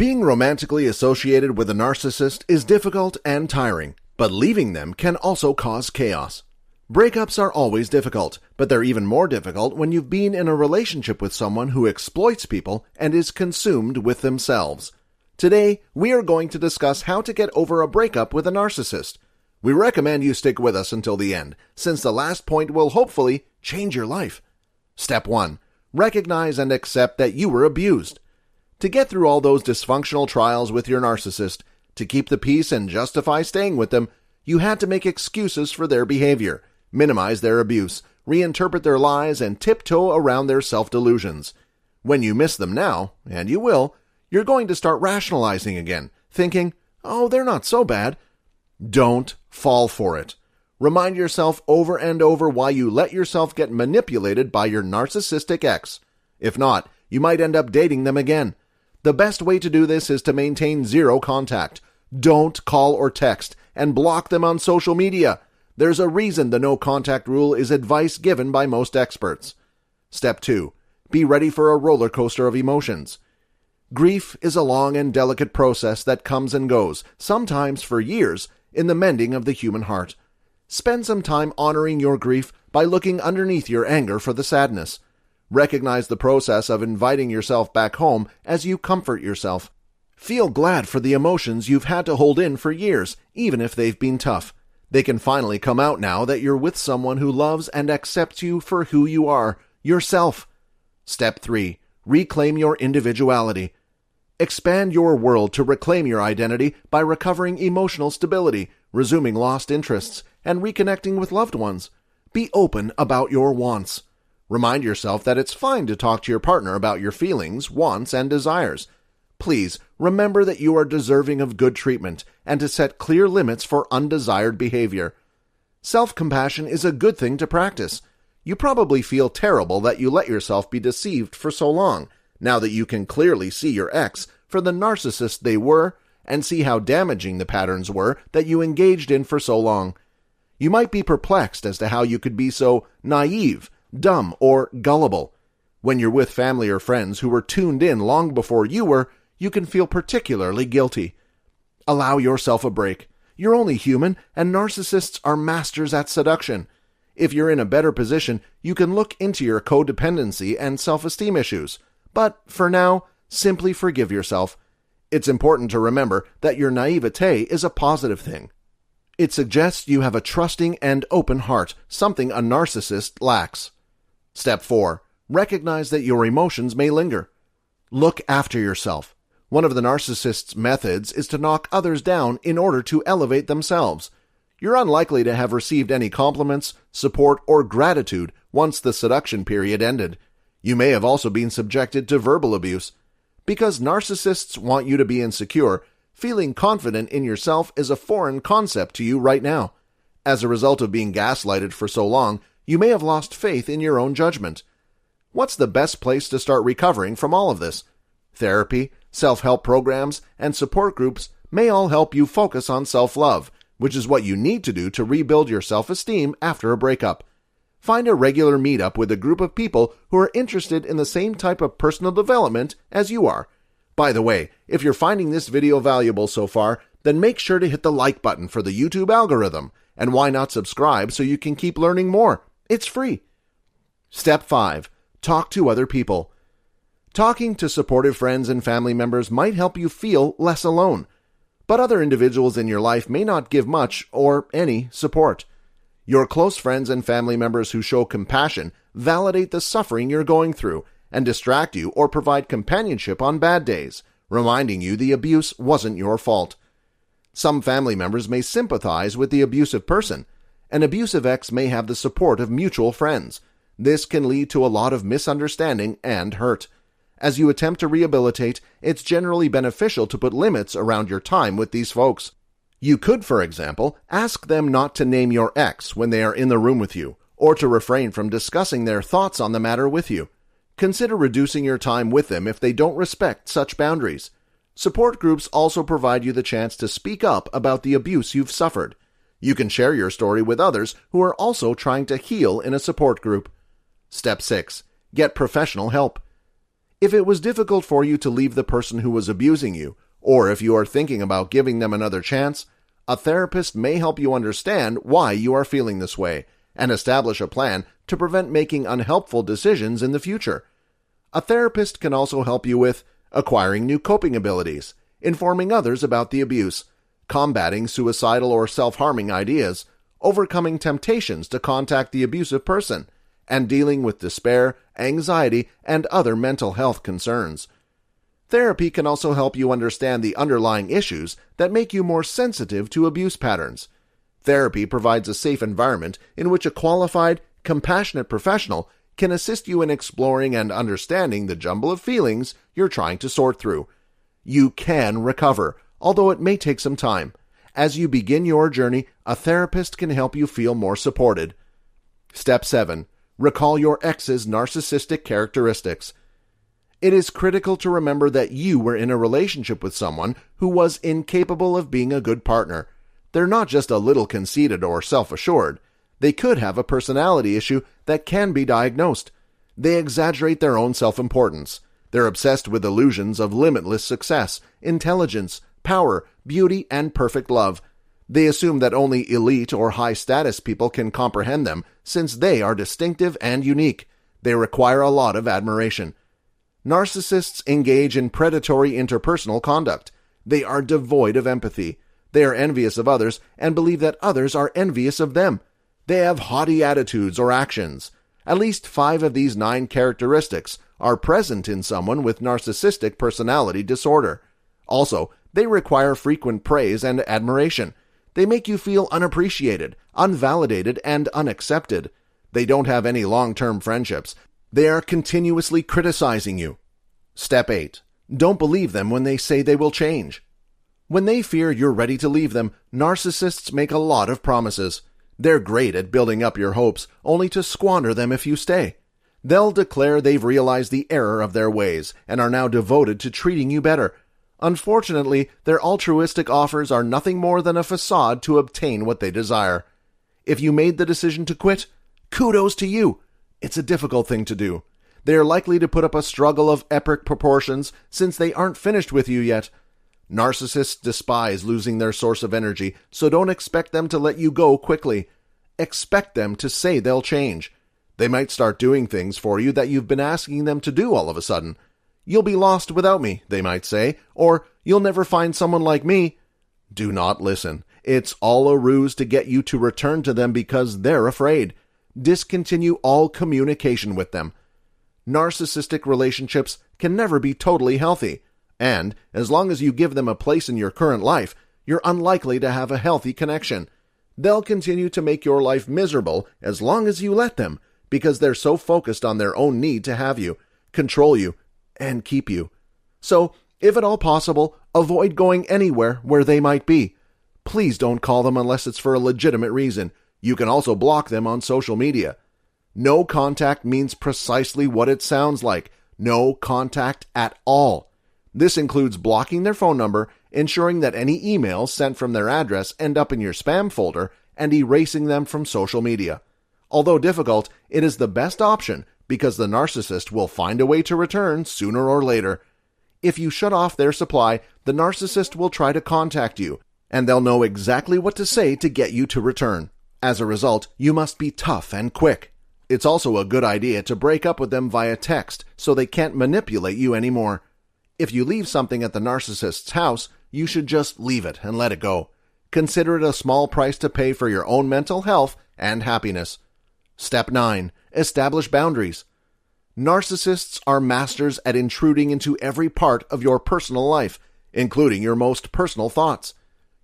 Being romantically associated with a narcissist is difficult and tiring, but leaving them can also cause chaos. Breakups are always difficult, but they're even more difficult when you've been in a relationship with someone who exploits people and is consumed with themselves. Today, we are going to discuss how to get over a breakup with a narcissist. We recommend you stick with us until the end, since the last point will hopefully change your life. Step 1. Recognize and accept that you were abused. To get through all those dysfunctional trials with your narcissist, to keep the peace and justify staying with them, you had to make excuses for their behavior, minimize their abuse, reinterpret their lies, and tiptoe around their self-delusions. When you miss them now, and you will, you're going to start rationalizing again, thinking, oh, they're not so bad. Don't fall for it. Remind yourself over and over why you let yourself get manipulated by your narcissistic ex. If not, you might end up dating them again. The best way to do this is to maintain zero contact. Don't call or text, and block them on social media. There's a reason the no contact rule is advice given by most experts. Step 2. Be ready for a roller coaster of emotions. Grief is a long and delicate process that comes and goes, sometimes for years, in the mending of the human heart. Spend some time honoring your grief by looking underneath your anger for the sadness. Recognize the process of inviting yourself back home as you comfort yourself. Feel glad for the emotions you've had to hold in for years, even if they've been tough. They can finally come out now that you're with someone who loves and accepts you for who you are, yourself. Step 3. Reclaim your individuality. Expand your world to reclaim your identity by recovering emotional stability, resuming lost interests, and reconnecting with loved ones. Be open about your wants. Remind yourself that it's fine to talk to your partner about your feelings, wants, and desires. Please remember that you are deserving of good treatment and to set clear limits for undesired behavior. Self-compassion is a good thing to practice. You probably feel terrible that you let yourself be deceived for so long, now that you can clearly see your ex for the narcissist they were and see how damaging the patterns were that you engaged in for so long. You might be perplexed as to how you could be so naive, dumb, or gullible. When you're with family or friends who were tuned in long before you were, you can feel particularly guilty. Allow yourself a break. You're only human, and narcissists are masters at seduction. If you're in a better position, you can look into your codependency and self-esteem issues. But for now, simply forgive yourself. It's important to remember that your naivete is a positive thing. It suggests you have a trusting and open heart, something a narcissist lacks. Step 4. Recognize that your emotions may linger. Look after yourself. One of the narcissist's methods is to knock others down in order to elevate themselves. You're unlikely to have received any compliments, support, or gratitude once the seduction period ended. You may have also been subjected to verbal abuse. Because narcissists want you to be insecure, feeling confident in yourself is a foreign concept to you right now. As a result of being gaslighted for so long, you may have lost faith in your own judgment. What's the best place to start recovering from all of this? Therapy, self-help programs, and support groups may all help you focus on self-love, which is what you need to do to rebuild your self-esteem after a breakup. Find a regular meetup with a group of people who are interested in the same type of personal development as you are. By the way, if you're finding this video valuable so far, then make sure to hit the like button for the YouTube algorithm, and why not subscribe so you can keep learning more? It's free. Step 5. Talk to other people. Talking to supportive friends and family members might help you feel less alone, but other individuals in your life may not give much or any support. Your close friends and family members who show compassion validate the suffering you're going through and distract you or provide companionship on bad days, reminding you the abuse wasn't your fault. Some family members may sympathize with the abusive person. An abusive ex may have the support of mutual friends. This can lead to a lot of misunderstanding and hurt. As you attempt to rehabilitate, it's generally beneficial to put limits around your time with these folks. You could, for example, ask them not to name your ex when they are in the room with you, or to refrain from discussing their thoughts on the matter with you. Consider reducing your time with them if they don't respect such boundaries. Support groups also provide you the chance to speak up about the abuse you've suffered. You can share your story with others who are also trying to heal in a support group. Step 6. Get professional help. If it was difficult for you to leave the person who was abusing you, or if you are thinking about giving them another chance, a therapist may help you understand why you are feeling this way and establish a plan to prevent making unhelpful decisions in the future. A therapist can also help you with acquiring new coping abilities, informing others about the abuse, combating suicidal or self-harming ideas, overcoming temptations to contact the abusive person, and dealing with despair, anxiety, and other mental health concerns. Therapy can also help you understand the underlying issues that make you more sensitive to abuse patterns. Therapy provides a safe environment in which a qualified, compassionate professional can assist you in exploring and understanding the jumble of feelings you're trying to sort through. You can recover, although it may take some time. As you begin your journey, a therapist can help you feel more supported. Step 7. Recall your ex's narcissistic characteristics. It is critical to remember that you were in a relationship with someone who was incapable of being a good partner. They're not just a little conceited or self-assured. They could have a personality issue that can be diagnosed. They exaggerate their own self-importance. They're obsessed with illusions of limitless success, intelligence, power, beauty, and perfect love. They assume that only elite or high-status people can comprehend them, since they are distinctive and unique. They require a lot of admiration. Narcissists engage in predatory interpersonal conduct. They are devoid of empathy. They are envious of others and believe that others are envious of them. They have haughty attitudes or actions. At least 5 of these 9 characteristics are present in someone with narcissistic personality disorder. Also, they require frequent praise and admiration. They make you feel unappreciated, unvalidated, and unaccepted. They don't have any long-term friendships. They are continuously criticizing you. Step 8. Don't believe them when they say they will change. When they fear you're ready to leave them, narcissists make a lot of promises. They're great at building up your hopes, only to squander them if you stay. They'll declare they've realized the error of their ways and are now devoted to treating you better. Unfortunately, their altruistic offers are nothing more than a facade to obtain what they desire. If you made the decision to quit, kudos to you. It's a difficult thing to do. They are likely to put up a struggle of epic proportions since they aren't finished with you yet. Narcissists despise losing their source of energy, so don't expect them to let you go quickly. Expect them to say they'll change. They might start doing things for you that you've been asking them to do all of a sudden. You'll be lost without me, they might say, or you'll never find someone like me. Do not listen. It's all a ruse to get you to return to them because they're afraid. Discontinue all communication with them. Narcissistic relationships can never be totally healthy, and as long as you give them a place in your current life, you're unlikely to have a healthy connection. They'll continue to make your life miserable as long as you let them, because they're so focused on their own need to have you, control you, and keep you. So, if at all possible, avoid going anywhere where they might be. Please don't call them unless it's for a legitimate reason. You can also block them on social media. No contact means precisely what it sounds like. No contact at all. This includes blocking their phone number, ensuring that any emails sent from their address end up in your spam folder, and erasing them from social media. Although difficult, it is the best option because the narcissist will find a way to return sooner or later. If you shut off their supply, the narcissist will try to contact you, and they'll know exactly what to say to get you to return. As a result, you must be tough and quick. It's also a good idea to break up with them via text so they can't manipulate you anymore. If you leave something at the narcissist's house, you should just leave it and let it go. Consider it a small price to pay for your own mental health and happiness. Step 9. Establish boundaries. Narcissists are masters at intruding into every part of your personal life, including your most personal thoughts.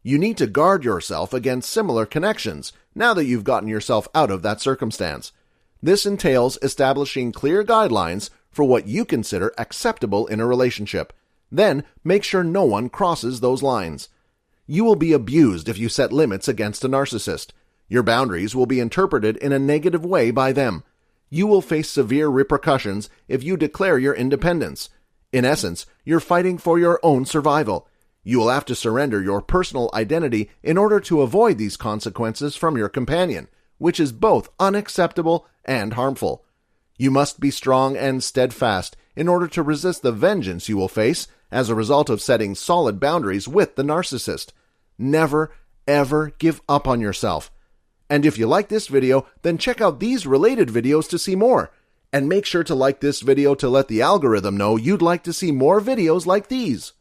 You need to guard yourself against similar connections now that you've gotten yourself out of that circumstance. This entails establishing clear guidelines for what you consider acceptable in a relationship. Then, make sure no one crosses those lines. You will be abused if you set limits against a narcissist. Your boundaries will be interpreted in a negative way by them. You will face severe repercussions if you declare your independence. In essence, you're fighting for your own survival. You will have to surrender your personal identity in order to avoid these consequences from your companion, which is both unacceptable and harmful. You must be strong and steadfast in order to resist the vengeance you will face as a result of setting solid boundaries with the narcissist. Never, ever give up on yourself. And if you like this video, then check out these related videos to see more. And make sure to like this video to let the algorithm know you'd like to see more videos like these.